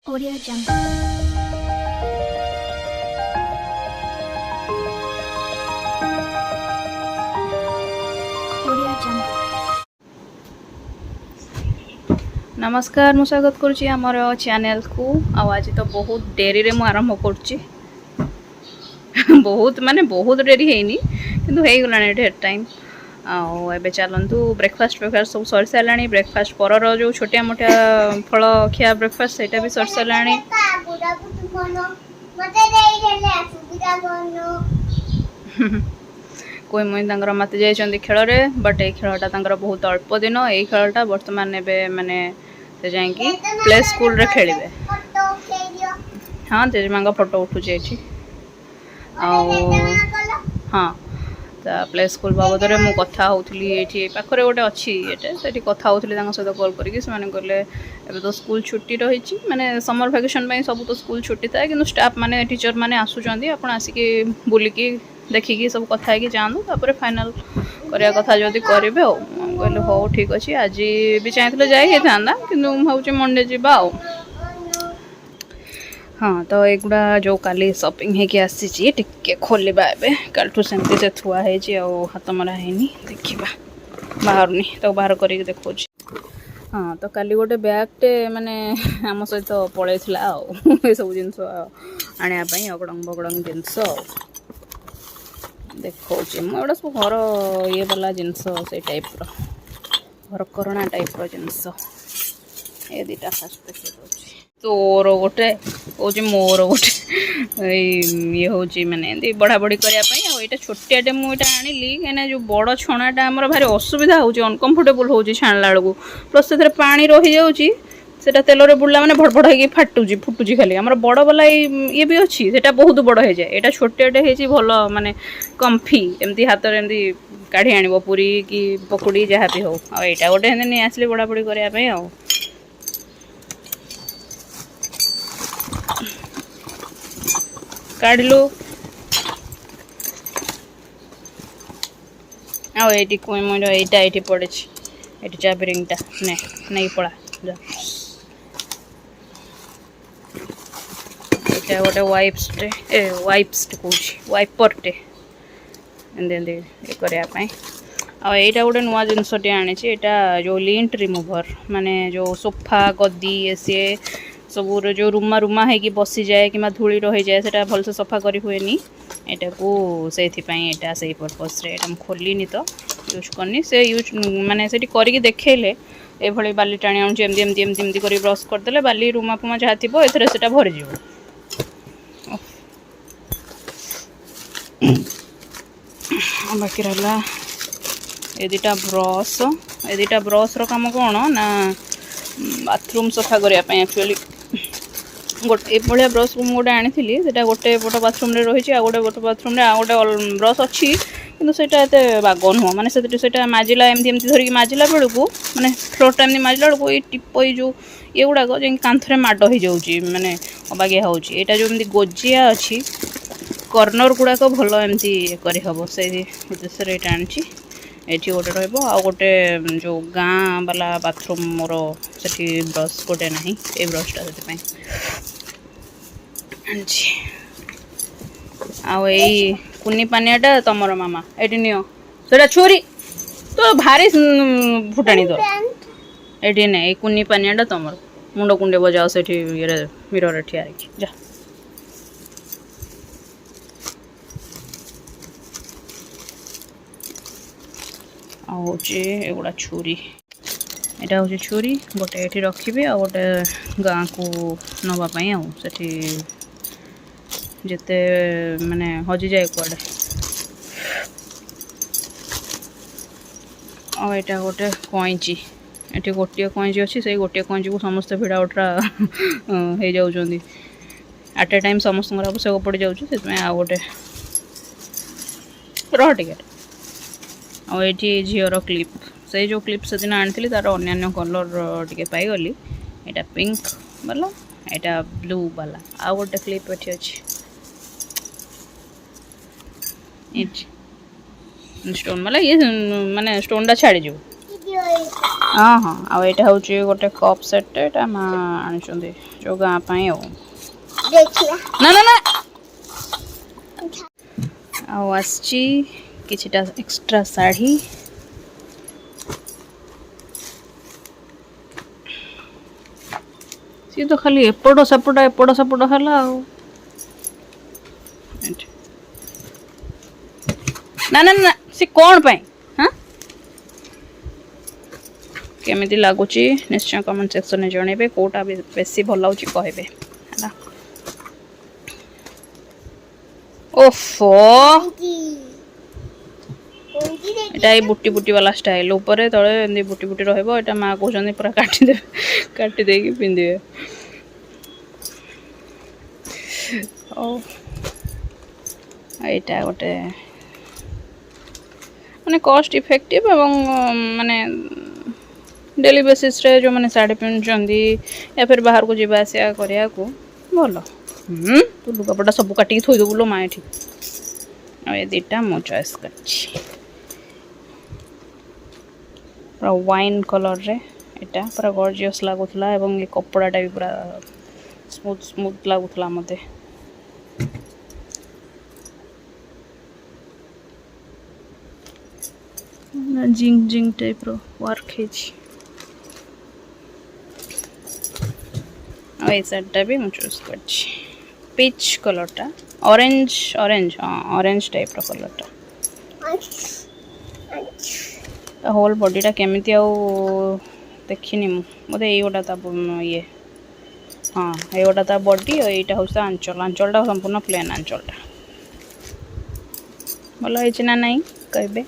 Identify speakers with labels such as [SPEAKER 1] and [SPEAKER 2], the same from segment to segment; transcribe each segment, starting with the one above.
[SPEAKER 1] Audio Jungle. Audio Jungle.
[SPEAKER 2] नमस्कार मु स्वागत करुच्ची आमर चैनल को आज तो बहुत डेरी रे मु आरंभ करुच्ची बहुत माने बहुत डेरी हैनी किंतु हे गलानी ढेर टाइम आबे चलतु ब्रेकफास्ट सब सरी सारे ब्रेकफास्ट पर जो छोटिया मोटिया फल खिया ब्रेकफास्ट सेटा भी सरी सारे कोई मुई मत जाइए खेल बट ये खेलटा बहुत अल्प दिन यही खेलटा बर्तमान एबे माने से जाइए प्ले स्कूल रे खेलिबे। हाँ जेजेमा फोटो उठुचे ये हाँ तो प्ले स्कूल बाबद में मुझे कथा होती ये पाखे गोटे अच्छी ये से कथा होती सहित कॉल करके कहले एबे तो स्कूल छुट्टी रही माने समर वैकेशन सब तो स्कूल छुट्टी थाए कि स्टाफ माने टीचर माने आसुचंदी आपण आसिकी बुलिकी देखिकी सब कथा है जातु तापर फाइनल करने कथा जदि करेंगे कहले हो ठीक अच्छे आज भी चाहिए जाए था कि भाई मंडे जावा हाँ तो एगुड़ा जो काली शॉपिंग है कि आसी टिके खोलिबा एबे कालठू सेमती से थुआ है हाथ मरा है देखा बाहर तो बाहर करके देखो। हाँ तो काली गोटे बैगटे माने आम सहित पलि सब जिनस आने अगड़ंग बगड़ंग जिनस देखा मुझे सब घर ये वाला जिनस से टाइप घर करणा टाइप जिनस ये दीटा फास्ट देखिए तोर गोटे कौच मोर गोटे ये हूँ माने बढ़ा बढ़ी करने छोटियाटे मुझे आनिली कहीं जो बड़ छणाटा आम भारी असुविधा हो अनकम्फर्टेबल हो छाणला बेलू प्लस से पानी रही जाऊँगी सेटा तेल रे बुड़ला माने भड़भड़ होगी फुटुची खाली आम बड़ वाला ये भी अच्छी से बहुत बड़ हो जाए यहाँ छोटियाटे हो भल माने कम्फी एमती हाथ में एमती काढ़ी आण पूरी कि पकुड़ी जहाँ भी हो यहाँ गोटे नहीं आसली बड़ा बड़ी करने काढ़लु आईटी मुझे यहाँ ये पड़े ये चाबी रिंगटा नहीं पड़ा जा ये गोटे वाइप्सटे कौन वाइपरटे एमती ये करने आईटा गोटे नुआ जिनसटे आनी यहाँ जो लिंट रिमूवर माने जो सोफा गद्दी सी सब जो रुमा रुमा है कि बसी जाए कि धूली रही जाए से भल से सफा करी हुए यहाँ को से पर्पस रे खोलनी तो यूज करनी से यूज माने से करके देखले ये बाली टाणी आमती कर ब्रश करदे बाली रुमा फुमा जहाँ थी से भरीज बाकी रहा ये दीटा ब्रश काम कौन ना बाथरूम सफा करने एक्चुअली गोटे ये ब्रश गोटे आनी गोटे पट बाथरूम रही आ गोटे बाथरूम आ गोटे ब्रश अच्छी किंतु सेटा एते बाग नुह माने से माजिला एमती धरिकी माजिला बेलू माने फ्लोरटा एमती माजिला बेलू ये टिप जो ये गुड़ाक जो कांथरे माड हो जाऊँगी माने अबागिया हो जो एमती गोजिया अच्छी कर्नर गुड़ाक भल एमती करहब से उद्देश्य ये आनी एठी गोटे रहिबो आ गोटे जो गाँ वाला बाथरूम मोर सेठी ब्रश गोटे नहीं ए ब्रशटा से आई कुनी पानियाटा तमर मामा एटी नियो सेटा छोरी तो भारी फुटाणी तो एटी नहीं कुनी पानियाटा तमर मुंड कुंडे बजाओ सेठी ये मिरर ठिया जा एगुड़ा छुरी यहाँ हूँ छुरी गोटे ये रखी आ गोटे गाँ को नापाई आठी जिते माने हजि जाए कड़े आटा गोटे कईची ये गोटे कईची अच्छी से गोटे कईची को समस्त भिड़ा उठा हो जाऊँ एट ए टाइम समस्त आवश्यक पड़ जाऊँ आ गोटे रह टिकेट आईटी झीर क्लिप से जो क्लिप से दिन आनी तार अन्य कलर टे पाईगली यहाँ पिंक वाला यहाँ ब्लू वाला आ गोटे क्लिप ये अच्छी स्टोन वाला ये माने स्टोनटा छाड़ी जो हाँ हाँ आईटा हूँ गोटे कप सेट यहाँ आनी जो गाँ पाई आओ
[SPEAKER 1] देखिए
[SPEAKER 2] ना ना ना आओ आसची किछिटा एक्स्ट्रा साड़ी सी तो खाली एपट सेपट हला आओ ना ना ना सी कौन पाई हाँ केमिति लागुची निश्चय कमेंट सेक्शन में जणेबे कोटा बेसी भल लाଗୁची कहबे हैला ओफो एटा ए बुटी बुटी वाला स्टाइल ऊपर तले एंदी बुटी बुटी रहबो एटा मां कहउछन पूरा काटी दे कि पिंदिबे ओ एटा गोटे माने कॉस्ट इफेक्टिव एवं माने डेली बेसिस रे जो माने साड़ी पिंधुचंदी या फिर बाहर को जीवा आसिया करिया को भलो तू लुगापटा सब काटी थोई दो बोलो माए ठीक आ ए दिटा मो चॉइस करछि पूरा वाइन कलर रे एटा पूरा गॉर्जियस लागुथला एवं ए कपड़ाटा भी पूरा स्मूथ लागुथला मते जिंग जिंग टाइप रो वर्क हेछि ए सेटटा भी मु चूज करछि पीच कलरटा ऑरेंज हाँ ऑरेंज टाइप रो कलरटा होल बॉडीटा केमिति आउ देखिनी मते एई गोटा ता ये हाँ एई गोटा ता बॉडी और एटा होस आंचलटा संपूर्ण प्लेन आंचलटा भल हेछि ना नहीं कहबे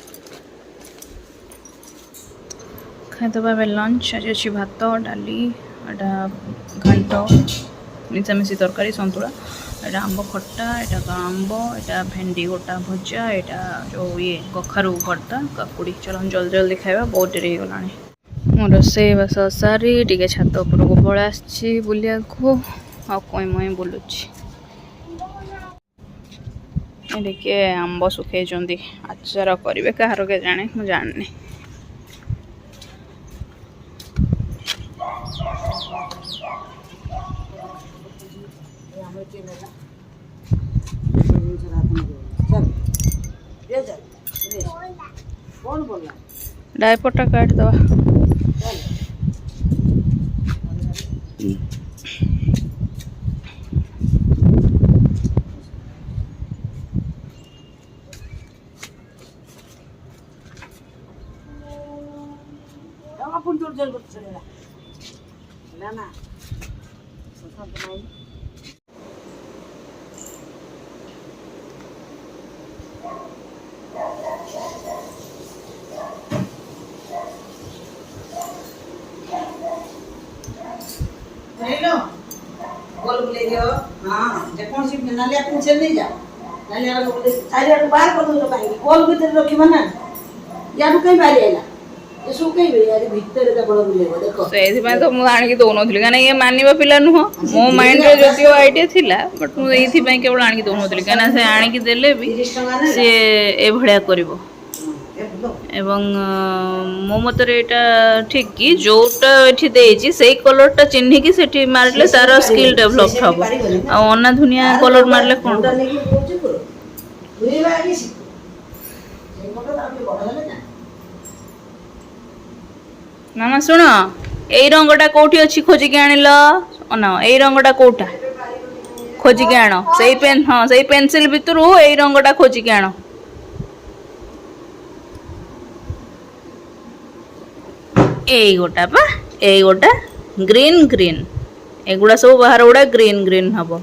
[SPEAKER 2] खाइदबा बे लंच आज अच्छी भात डाली एटा घांट मिशामिशी तरकारी सन्तुला एटा आंब खट्टा एटा आंब एटा भेंडी गोटा भजा एटा जो ये कखारू भर्ता काकुड़ी चलो जल्दी जल्दी खाइबा बहुत देरी हो गलानी मोर रोसई बास सारी टिके छात उपरको पळा आछि बुलिया को आ कोई मोई बोलुछि एके आंब सुखे जंदी आचार करिवे कहारो के जाने मु जाननी डायपरटा काट दवा
[SPEAKER 3] गोल बुले दियो हां जे कोन सी नालिया पूछे नहीं जा नालिया को बोले चारिया बाहर कर दो काहे गोल भीतर रखिबा ना याडू कई बारी आइला ये सु कई बे यार भीतर का बड़ बुलेबो देखो
[SPEAKER 2] सेहि में तो मु आनी के दोनोथली गाना ये मानिबा पिला नुह मो माइंड रे जतियो आईडिया थिला बट मु एथि पई केवल आनी के दोनोथली गाना से आनी के देले भी से ए भड़िया करिवो एवं मो मतरे एटा ठीक कि जोटा एठी देछि सेही कलरटा चिन्हि कि सेठी मारले तार स्किल डेवलप हबो आ अना दुनिया कलर मारले कोन मामा सुन एई रंगटा कोठी अछि खोजि के आनिलो अना एई रंगटा कोठा खोजि के आनो सेही पेन हां सेही पेंसिल भितरु एई रंगटा खोजि के आनो एई गोटा ग्रीन ग्रीन एगुड़ा सब बाहर गुड़ा ग्रीन ग्रीन हबो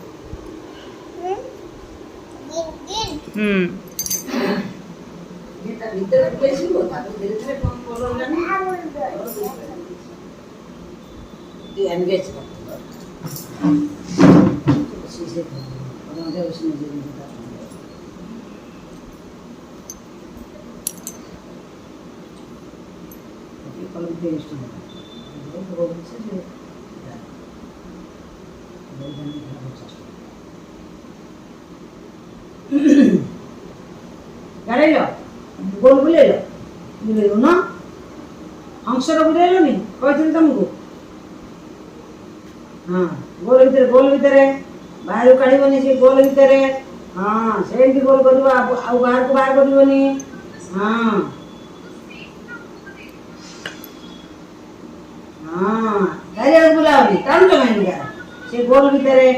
[SPEAKER 3] गाड़ेलो गोल बुलेलो ना हंसर बुलेलो नहीं कहथिल तुमको हां ଗୋଲ ଭିତରେ ବାହାରୁ କାଢିବନି ସେ ଗୋଲ ଭିତରେ ହଁ ସେମିତି ଗୋଲ କରିବ ଆଉ ବାହାରକୁ ବାହାର କରିବନି ହଁ ହଁ ଚାରିଆଡେ ବୁଲାବନି ଟାଣୁଛ କାହିଁକି ସେ ଗୋଲ ଭିତରେ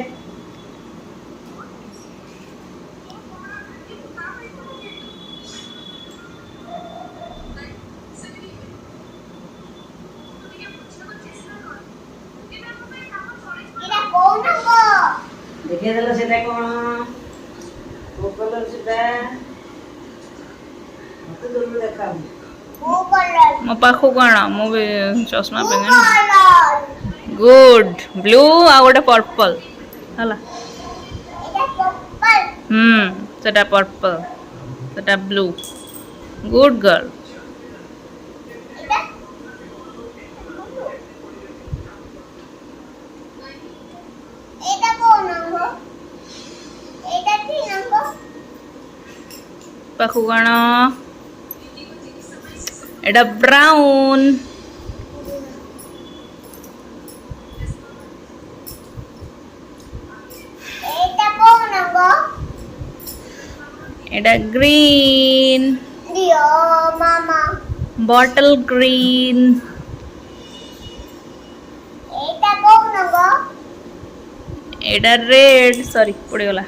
[SPEAKER 3] ଦେଖେଇଦେଲ ସେଟା କଣ କୋଉ କଲର ସେଟା ମତେ ଦୂରରୁ ଦେଖାଉ
[SPEAKER 2] ମୋ ପାଖକୁ ଆଣ ମୁଁ ବି ଚଷମା ପିନ୍ଧିନି ଗୁଡ୍ ବ୍ଲୁ ଆଉ ଗୋଟେ ପର୍ପଲ ହେଲା ସେଟା ପର୍ପଲ ସେଟା ବ୍ଲୁ ଗୁଡ୍ ଗର୍ଲ ପାଖକୁ ଆଣ এটা ব্রাউন এটা গ্রিন বটল গ্রিন এটা রেড সরি পড়ে গলা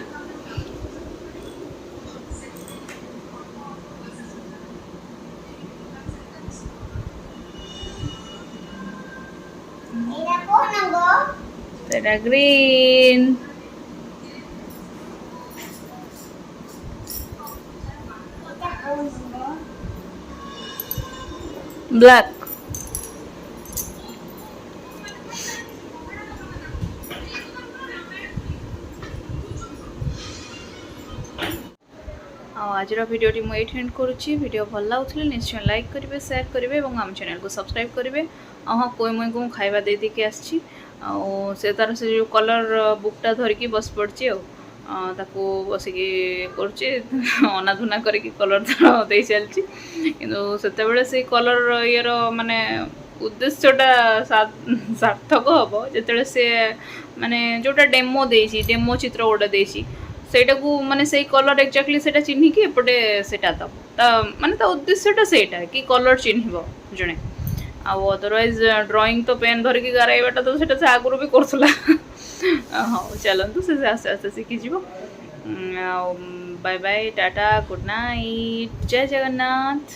[SPEAKER 2] এটা গ্রিন ব্ল্যাক आजर भिडियोटी मुझे एंड करुच्ची वीडियो भल लगुले निश्चय लाइक करेंगे शेयर करेंगे और आम चैनल को सब्सक्राइब करेंगे हाँ कोई मुई को खाଇବା देदी आसी से तार से जो कलर बुकटा धरिकी बस पड़ी ताकू बसिकी करुच्ची अनाधुना करके कलर तार दे चलती कि से कलर येर माने उद्देश्यटा सार्थक हम जो से माने जोटा डेमो देसी डेमो चित्र गोटे देसी सेटा को माने से कलर एक्जाक्टली सेटा चिन्ह कि एपटे सेटा दब ता माने ता उद्देश्यटा सेटा कि कलर चिन्हब जणे आ अदरवाइज ड्राइंग तो पेन धरिकी गाराइबाटा तो सेटा से आगुरु भी करथुला हाँ चलतु से आस्ते आस्ते शिखी जीव bye bye tata good night जय जगन्नाथ।